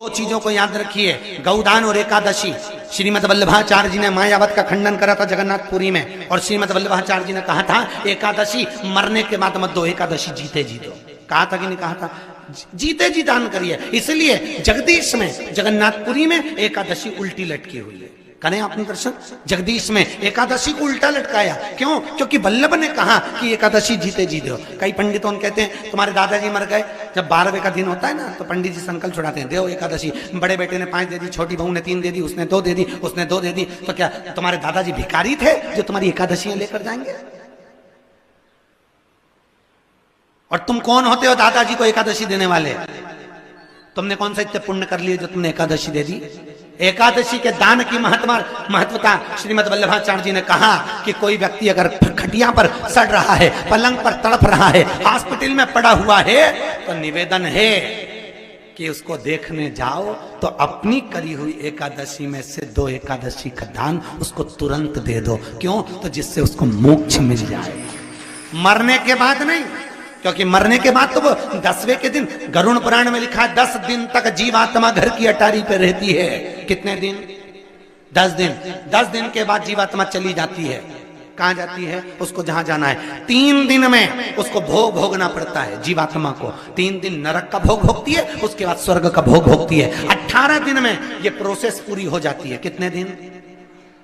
दो चीजों को याद रखिए, गौदान और एकादशी। श्रीमद वल्लभाचार्य जी ने मायावत का खंडन करा था जगन्नाथपुरी में, और श्रीमद वल्लभाचार्य जी ने कहा था एकादशी मरने के बाद मत दो, एकादशी जीते जी दो। कहा था कि नहीं कहा था? जीते जी दान करिए। इसलिए जगदीश में, जगन्नाथपुरी में एकादशी उल्टी लटकी हुई है। करें आपने दर्शन? जगदीश में एकादशी को उल्टा लटकाया। क्यों? क्योंकि वल्लभ ने कहा कि एकादशी जीते जी दो। कई पंडितों कहते हैं तुम्हारे दादाजी मर गए, जब 12वें का दिन होता है ना तो पंडित जी संकल्प छुड़ाते हैं, दो एकादशी। बड़े बेटे ने 5 दे दी, छोटी बहू ने 3 दे दी, उसने 2 दे दी, उसने 2 दे दी। तो क्या तुम्हारे दादाजी भिखारी थे जो तुम्हारी एकादशियां लेकर जाएंगे? और तुम कौन होते हो दादाजी को एकादशी देने वाले? तुमने कौन सा इतने पुण्य कर लिए जो तुमने एकादशी दे दी? एकादशी के दान की महत्वता श्रीमद वल्लभाचार्य जी ने कहा कि कोई व्यक्ति अगर खटिया पर सड़ रहा है, पलंग पर तड़प रहा है, हॉस्पिटल में पड़ा हुआ है, तो निवेदन है कि उसको देखने जाओ तो अपनी करी हुई एकादशी में से 2 एकादशी का दान उसको तुरंत दे दो। क्यों? तो जिससे उसको मोक्ष मिल जाए, मरने के बाद नहीं। क्योंकि मरने के बाद तो वो 10वें के दिन, गरुड़ पुराण में लिखा है 10 दिन तक जीवात्मा घर की अटारी पे रहती है। कितने दिन? 10 दिन। 10 दिन के बाद जीवात्मा चली जाती है। कहां जाती है? उसको जहां जाना है। 3 दिन में उसको भोग भोगना पड़ता है जीवात्मा को। 3 दिन नरक का भोग भोगती है, उसके बाद स्वर्ग का भोग भोगती है। 18 दिन में ये प्रोसेस पूरी हो जाती है। कितने दिन?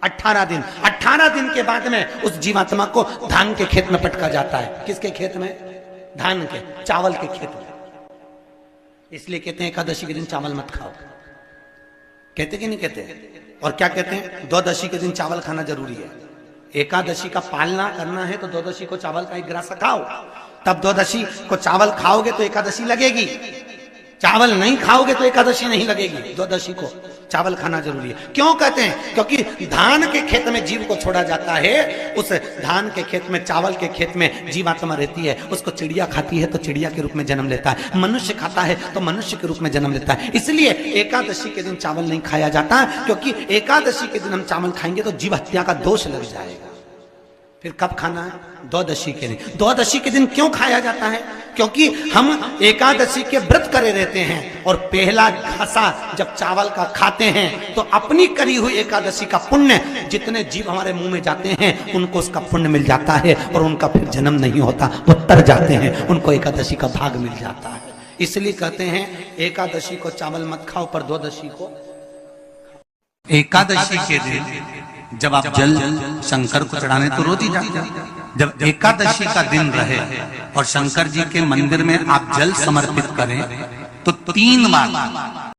18 दिन। 18 दिन के बाद में उस जीवात्मा को धान के खेत में पटका जाता है। किसके खेत में? धान के, चावल के खेत में। इसलिए कहते हैं एकादशी के दिन चावल मत खाओ। कहते कि नहीं कहते? और क्या कहते हैं? द्वादशी के दिन चावल खाना जरूरी है। एकादशी का पालना करना है तो द्वादशी को चावल का 1 गिलास खाओ, तब द्वादशी को चावल खाओगे तो एकादशी लगेगी। चावल नहीं खाओगे तो एकादशी नहीं लगेगी। द्वादशी को चावल खाना जरूरी है। क्यों कहते हैं? क्योंकि धान के खेत में जीव को छोड़ा जाता है, उस धान के खेत में, चावल के खेत में जीवात्मा रहती है। उसको चिड़िया खाती है तो चिड़िया के रूप में जन्म लेता है, मनुष्य खाता है तो मनुष्य के रूप में जन्म लेता है। इसलिए एकादशी के दिन चावल नहीं खाया जाता, क्योंकि एकादशी के दिन हम चावल खाएंगे तो जीव हत्या का दोष लग जाएगा। फिर कब खाना है? द्वादशी के दिन। द्वादशी के दिन क्यों खाया जाता है? क्योंकि हम एकादशी के व्रत करे रहते हैं, और पहला घासा जब चावल का खाते हैं तो अपनी करी हुई एकादशी का पुण्य, जितने जीव हमारे मुंह में जाते हैं उनको उसका पुण्य मिल जाता है, और उनका फिर जन्म नहीं होता, वो तर जाते हैं, उनको एकादशी का भाग मिल जाता है। इसलिए कहते हैं एकादशी को चावल मत खाओ, पर द्वादशी को। एकादशी के दिन जब आप जल शंकर को चढ़ाने तो रोज ही जाते हैं। जब एकादशी का दिन रहे और शंकर जी के मंदिर में आप जल समर्पित करें तो 3 बार